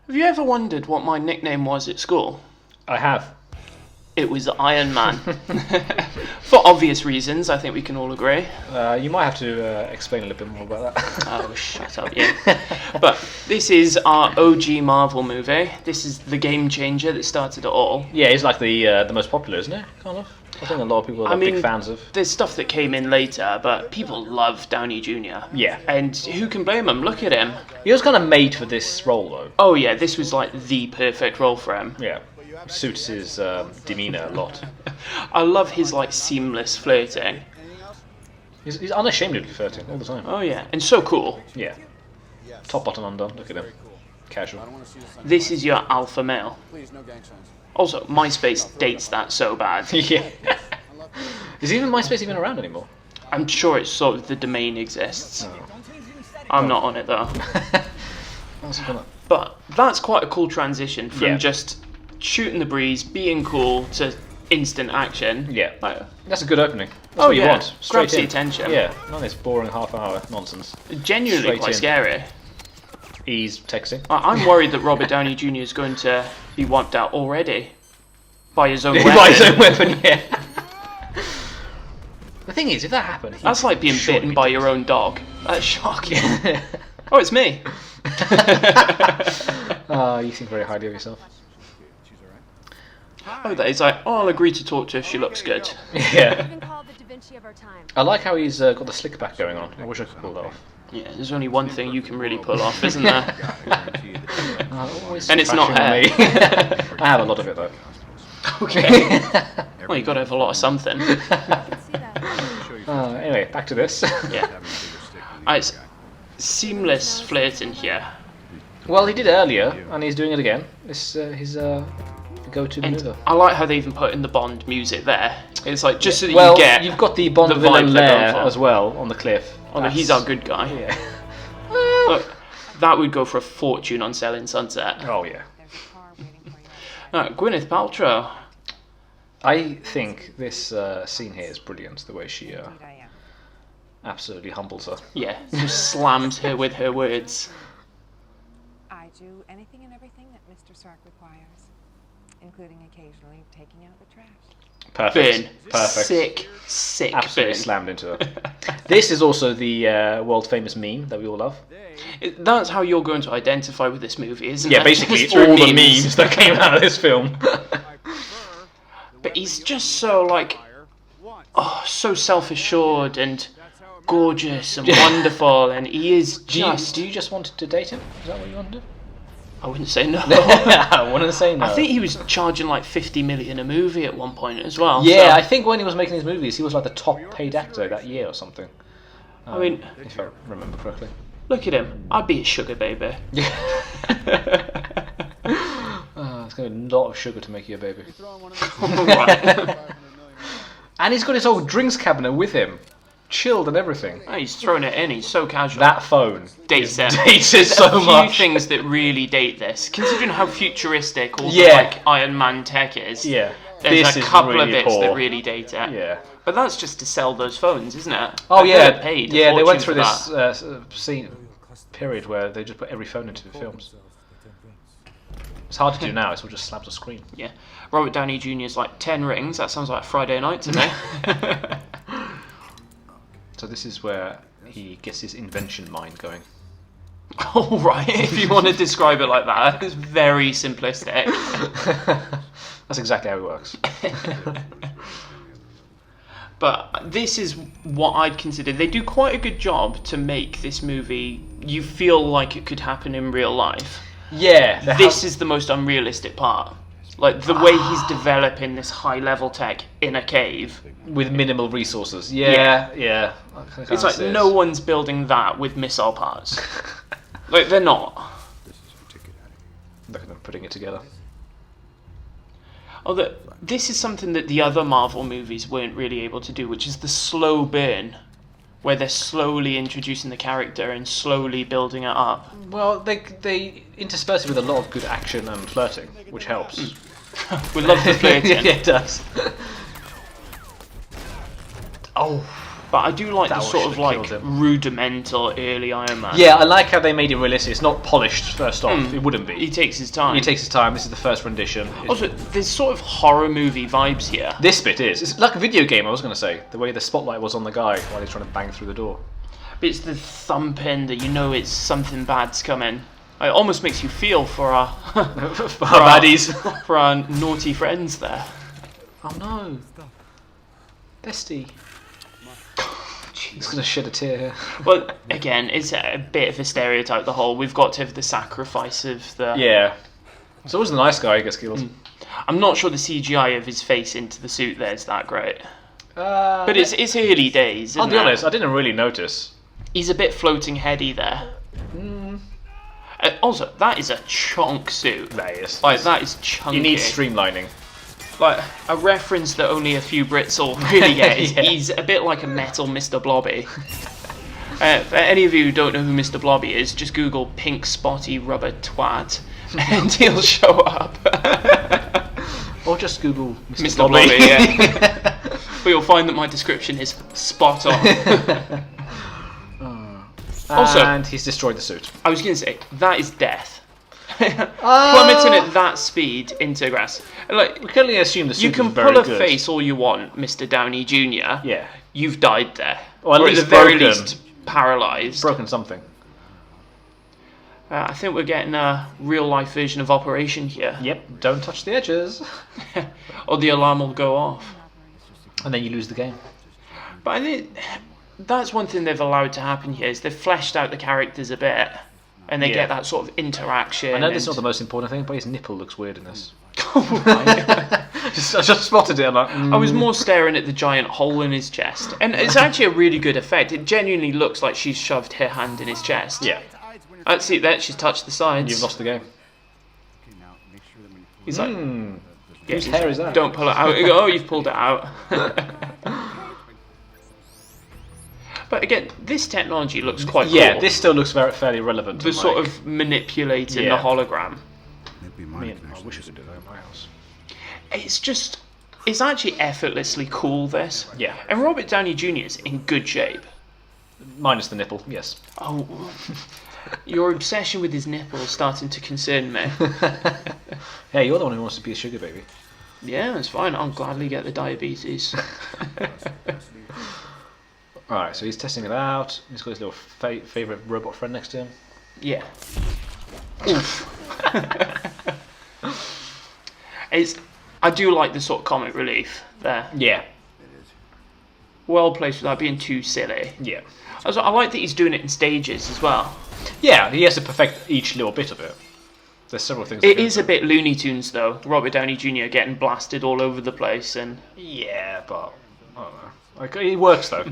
Have you ever wondered what my nickname was at school? I have. It was Iron Man. For obvious reasons, I think we can all agree. You might have to explain a little bit more about that. Oh, shut up, yeah. But this is our OG Marvel movie. This is the game changer that started it all. Yeah, it's like the most popular, isn't it? Kind of. I think a lot of people are big fans of. There's stuff that came in later, but people love Downey Jr. Yeah. And who can blame him? Look at him. He was kind of made for this role, though. Oh yeah, this was like the perfect role for him. Yeah. Suits his demeanour a lot. I love his like seamless flirting. He's unashamedly flirting all the time. Oh yeah, and so cool. Yeah. Top button undone. Look at him. Casual. This is your alpha male. Also, MySpace dates that so bad. Yeah. Is even MySpace even around anymore? I'm sure it's sort of the domain exists. No. I'm not on it though. But that's quite a cool transition from just shooting the breeze, being cool, to instant action. Yeah. Like, that's a good opening. That's what you want. Straight grabs the in. attention. Yeah, not this boring half-hour nonsense. Genuinely Straight quite in. scary. He's texting. I'm worried that Robert Downey Jr. is going to be wiped out already by his own weapon. By his own weapon, yeah. The thing is, if that happened... That's like being bitten by your own dog. That's shocking. Oh, it's me. You think very highly of yourself. Oh, that is like, I'll agree to talk to her if she looks good. Yeah. I like how he's got the slick back going on. I wish I could pull that off. Yeah, there's only one thing you can really pull off, isn't there? And it's not hair. I have a lot of it, though. Okay. Well, you got to have a lot of something. Anyway, back to this. Yeah. It's seamless flirting here. Well, he did earlier, and he's doing it again. It's his go-to maneuver. I like how they even put in the Bond music there. It's like just so that well, you get. You've got the Bond the villain vibe they're there going for. as well on the cliff. Oh no, he's our good guy. Yeah. Look, that would go for a fortune on Selling Sunset. Oh yeah. Gwyneth Paltrow. I think this scene here is brilliant. The way she absolutely humbles her. Yeah, just slams her with her words. I do anything and everything that Mr. Sark requires, including occasionally taking out the trash. Perfect. Burn. Perfect. Sick Absolutely burn. slammed into her. This is also the world famous meme that we all love. That's how you're going to identify with this movie, isn't it? Yeah, basically Just it's through all the memes that came out of this film. But he's just so like, so self-assured and gorgeous and wonderful, and he is just. Do you just want to date him? Is that what you want to do? I wouldn't say no. I wouldn't say no. I think he was charging like 50 million a movie at one point as well. Yeah, so. I think when he was making these movies, he was like the top paid actor that year or something. I mean, if I remember correctly. look at him. I'd be a sugar baby. Yeah. It's going to be a lot of sugar to make you a baby. Right. And he's got his old drinks cabinet with him, chilled and everything. Oh, he's throwing it in. He's so casual. That phone dates it. Dates it so a much. few things that really date this, considering how futuristic all the Yeah. like Iron Man tech is. Yeah. There's This a is couple really of bits poor. that really date it. Yeah. But that's just to sell those phones, isn't it? Oh Like, yeah. they're paid a Yeah, they went fortune through for this scene period where they just put every phone into the films. It's hard to do now. It's all just slapped a screen. that. Yeah. Robert Downey Jr.'s like 10 rings. That sounds like a Friday night to me. So this is where he gets his invention mind going. Oh, right. If you want to describe it like that, it's very simplistic. That's exactly how it works. But this is what I'd consider. They do quite a good job to make this movie you feel like it could happen in real life. Yeah. This is the most unrealistic part. Like the way he's developing this high level tech in a cave. With minimal resources. Yeah. It's like no one's building that with missile parts. Like they're not. Look at them putting it together. Although this is something that the other Marvel movies weren't really able to do, which is the slow burn, where they're slowly introducing the character and slowly building it up. Well, they intersperse it with a lot of good action and flirting, which helps. We love the flirting. Yeah, it does. Oh, But I do like That the sort of should've like killed him. rudimental early Iron Man. Yeah, I like how they made it realistic. It's not polished first off. It wouldn't be. He takes his time. He takes his time. This is the first rendition. Also, there's sort of horror movie vibes here. This bit is. It's like a video game, I was going to say. The way the spotlight was on the guy while he's trying to bang through the door. But it's the thumping that you know it's something bad's coming. It almost makes you feel for our For our baddies. for our naughty friends there. Oh no. Bestie. He's going to shed a tear here. Well, again, it's a bit of a stereotype. The whole we've got to have the sacrifice of the. Yeah. So always the nice guy who gets killed. I'm not sure the CGI of his face into the suit there is that great. But But it's early days. I'll Isn't be it? honest, I didn't really notice. He's a bit floating heady there. Also, that is a chonk suit. That is. Like that is chunky. He needs streamlining. Like a reference that only a few Brits will really get is Yeah. he's a bit like a metal Mr. Blobby. For any of you who don't know who Mr. Blobby is, just Google pink spotty rubber twat and he'll show up. Or just Google Mr. Blobby, yeah. But you'll find that my description is spot on. Also- and he's destroyed the suit. I was going to say, that is death. Plummeting at that speed into grass. Like, We can only assume the suit you can is very pull a good. face all you want, Mr. Downey Jr. Yeah. You've died there. Or at Or least at the very broken. least, paralysed. Broken something. I think we're getting a real-life version of Operation here. Yep, don't touch the edges. Or the alarm will go off. And then you lose the game. But I think that's one thing they've allowed to happen here, is they've fleshed out the characters a bit. And they Yeah. get that sort of interaction. I know this is and- not the most important thing, but his nipple looks weird in this. Oh, right. I just spotted it. I'm like, I was more staring at the giant hole in his chest. And it's actually a really good effect. It genuinely looks like she's shoved her hand in his chest. Yeah, See there, she's touched the sides. you've lost the game. He's like, yeah, Whose hair is that? don't pull it out. You go, oh, you've pulled it out. But again, this technology looks quite cool. Yeah, this still looks fairly relevant. The and, sort like, of manipulating Yeah. the hologram. I wish I could do that in my house. It's actually effortlessly cool, this. Yeah. And Robert Downey Jr. is in good shape. Minus the nipple, yes. Oh, your obsession with his nipples starting to concern me. Hey, you're the one who wants to be a sugar baby. Yeah, it's fine. I'll gladly get the diabetes. Alright, so he's testing it out. He's got his little favourite robot friend next to him. Yeah. Oof. I do like the sort of comic relief there. Yeah. Well placed without being too silly. Yeah. Also, I like that he's doing it in stages as well. Yeah, he has to perfect each little bit of it. There's several things. It is a bit Looney Tunes though. Robert Downey Jr. getting blasted all over the place and... Yeah, but I don't know. Like, it works though.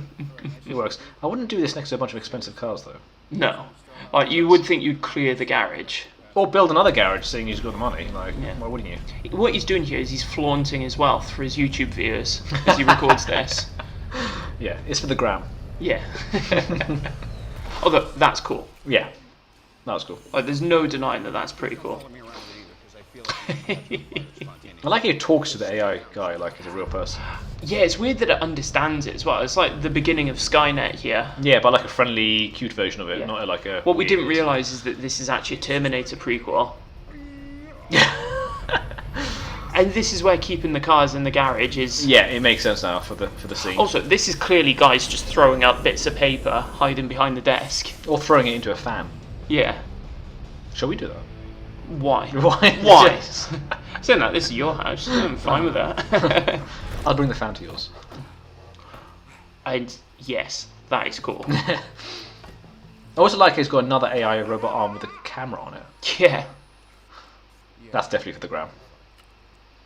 It works. I wouldn't do this next to a bunch of expensive cars though. No. Like, you would think you'd clear the garage. Or build another garage, seeing he's got the money. Like, Yeah. why wouldn't you? What he's doing here is he's flaunting his wealth for his YouTube viewers as he records this. Yeah, it's for the gram. Yeah. Although, that's cool. Yeah, that was cool. Like, there's no denying that that's pretty cool. I like how he talks to the AI guy like he's a real person. Yeah, it's weird that it understands it as well. It's like the beginning of Skynet here. Yeah, but like a friendly, cute version of it, Yeah. not like a... What we didn't realise is that this is actually a Terminator prequel. And this is where keeping the cars in the garage is... Yeah, it makes sense now for the scene. Also, this is clearly guys just throwing up bits of paper, hiding behind the desk. Or throwing it into a fan. Yeah. Shall we do that? Why? Why? Why? Saying that, this is your house. I'm fine with that. I'll bring the fan to yours. And yes, that is cool. I also like he's got another AI robot arm with a camera on it. Yeah. That's definitely for the gram.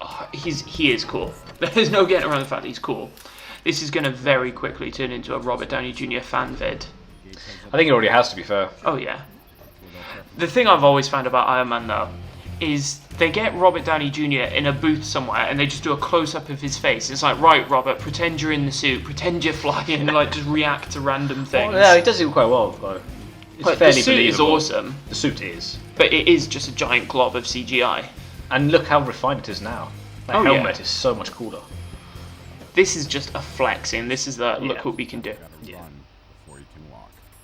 Oh, he is cool. There's no getting around the fact that he's cool. This is going to very quickly turn into a Robert Downey Jr. fan vid. I think it already has, to be fair. Oh yeah. The thing I've always found about Iron Man though is they get Robert Downey Jr. in a booth somewhere and they just do a close-up of his face. It's like, right, Robert, pretend you're in the suit, pretend you're flying, like just react to random things. Well, yeah, he does it quite well, though. It's But fairly the suit is believable. awesome, The suit is. but it is just a giant glob of CGI. And look how refined it is now. That Oh, yeah. helmet is so much cooler. This is just a flexing. This is the look what we can do. Yeah.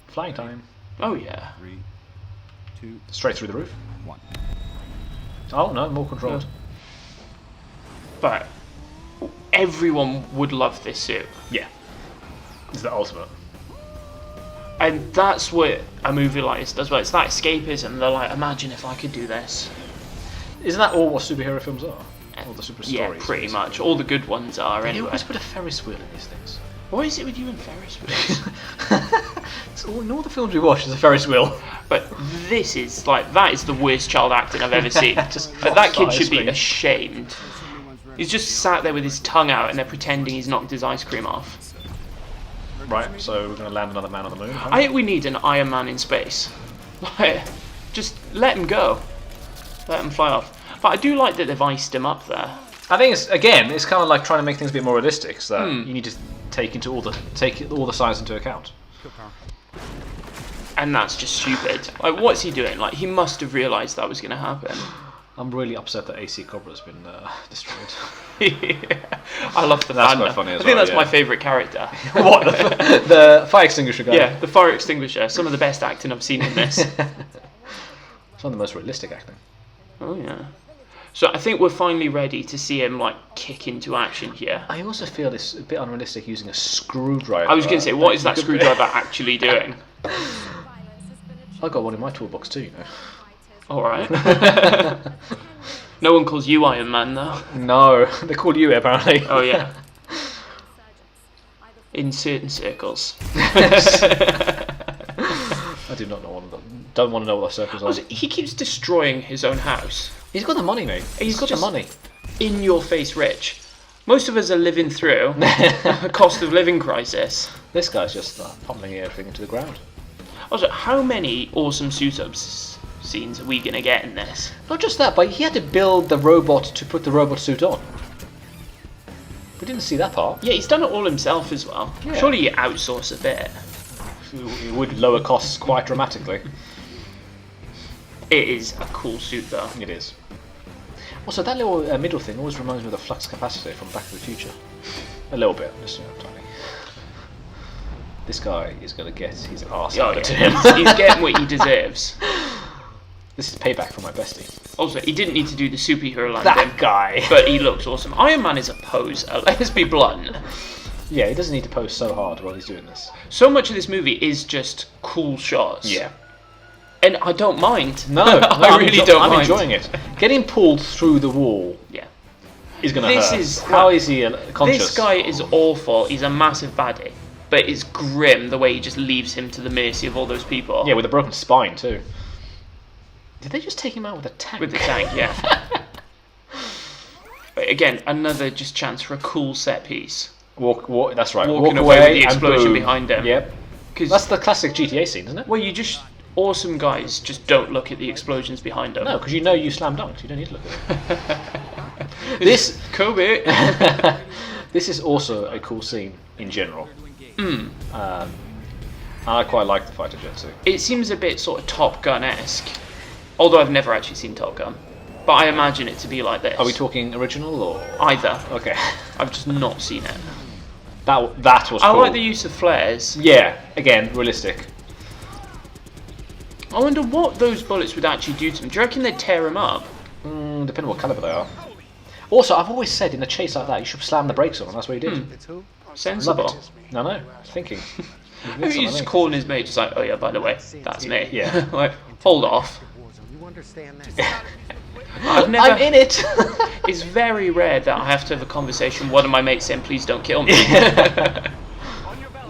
Flying time. Oh yeah. 3, 2, Straight through the roof. 1. Oh no, more controlled. But everyone would love this suit. Yeah. It's the ultimate. And that's what a movie like this does well. It's that escapism. They're like, imagine if I could do this. Isn't that all what superhero films are? All the super Yeah, stories. pretty much. All the good ones are They anyway. always put a Ferris wheel in these things. What is it with you and Ferris wheels? It's all, in all the films we watch, there's a Ferris wheel. But this is like, that is the worst child acting I've ever seen. Just Like, that kid drops should be ice cream. ashamed. He's just sat there with his tongue out and they're pretending he's knocked his ice cream off. Right, so we're going to land another man on the moon. I think we need an Iron Man in space. Like, just let him go. Let him fly off. But I do like that they've iced him up there. I think it's kind of like trying to make things a bit more realistic. So that you need to take all the signs into account. And that's just stupid. Like, what's he doing? Like, he must have realised that was going to happen. I'm really upset that AC Cobra's been destroyed. I love the That's fan. quite funny as I think well, that's yeah. my favourite character. What the fire extinguisher guy? Yeah, the fire extinguisher. Some of the best acting I've seen in this. It's one of the most realistic acting. Oh yeah. So I think we're finally ready to see him like kick into action here. I also feel it's a bit unrealistic using a screwdriver. I was going to say, what is that screwdriver actually doing? I got one in my toolbox too, you know. All right. No one calls you Iron Man though. No, they call you it apparently. Oh yeah. In certain circles. I do not know one of them. Don't want to know what the circles are. Also, he keeps destroying his own house. He's got the money, mate. He's got the just money. In your face rich. Most of us are living through a cost of living crisis. This guy's just pummeling everything into the ground. Also, how many awesome suit-ups scenes are we going to get in this? Not just that, but he had to build the robot to put the robot suit on. We didn't see that part. Yeah, he's done it all himself as well. Yeah. Surely you outsource a bit. It would lower costs quite dramatically. It is a cool suit though. It is. Also, that little middle thing always reminds me of the flux capacitor from Back to the Future. A little bit, just tiny. This guy is going to get his arse handed to him. He's getting what he deserves. This is payback for my bestie. Also, he didn't need to do the superhero landing. That guy! But he looks awesome. Iron Man is a poser, let's be blunt. Yeah, he doesn't need to pose so hard while he's doing this. So much of this movie is just cool shots. Yeah. And I don't mind. No, I really don't mind. I'm enjoying it. Getting pulled through the wall Yeah. is going to hurt. This is... How is he conscious? This guy is awful. He's a massive baddie. But it's grim the way he just leaves him to the mercy of all those people. Yeah, with a broken spine too. Did they just take him out with a tank? With the tank, yeah. But again, another just chance for a cool set piece. Walk. That's right. Walking Walk away with the and explosion boom. behind him. Yep. Because That's the classic GTA scene, isn't it? well, you just awesome guys just don't look at the explosions behind them. No, because you know you slam dunked. You don't need to look at it. This Kobe. this is also a cool scene in general. I quite like the fighter jet suit. It seems a bit sort of Top Gun-esque, although I've never actually seen Top Gun. But I imagine it to be like this. Are we talking original or? Either. Okay. I've just not seen it. That was I cool. like the use of flares. Yeah, again, realistic. I wonder what those bullets would actually do to them. Do you reckon they'd tear them up? Depending on what caliber they are. Also, I've always said in a chase like that, you should slam the brakes on, and that's what he did. It's who? Sensible. Love it. No, thinking. Maybe he's just calling his mate, just like, oh yeah, by the way, that's me. Yeah. Like, hold off. You understand this? I've never. I'm in it. It's very rare that I have to have a conversation with one of my mates saying, please don't kill me.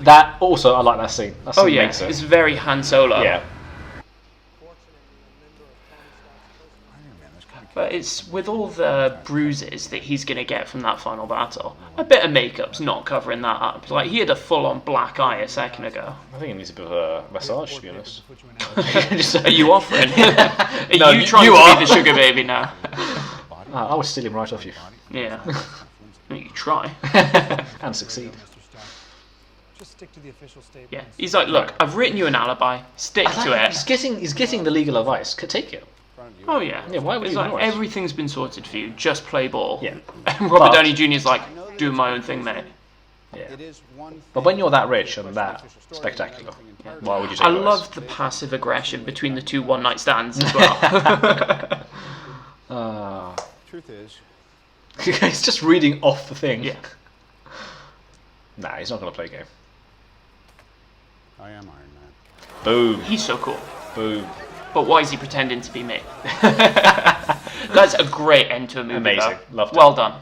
That also, I like that scene. That scene Oh yeah, makes it. it's very Han Solo. Yeah. But it's with all the bruises that he's going to get from that final battle. A bit of makeup's not covering that up. Like, he had a full-on black eye a second ago. I think it needs a bit of a massage, to be honest. Are you offering? Are No, you trying you to are. be the sugar baby now? I would steal him right off you. Yeah. You try. And succeed. Just stick to the official statement. Yeah. He's like, look, I've written you an alibi. Stick to it. He's getting the legal advice. Take it. Oh yeah. Yeah, why would It's you like ignore it? everything's been sorted for you. Just play ball. Yeah. And Robert But- Downey Jr.'s like, doing my own thing, mate. Yeah. It is one But when you're that rich and that spectacular, why would you take I those? love the passive aggression between the two one-night stands as well. Truth is, He's just reading off the thing. Yeah. Nah, he's not going to play a game. I am Iron Man. Boom. He's so cool. Boom. But why is he pretending to be me? That's a great end to a movie. Amazing. Though. Loved it. Well done.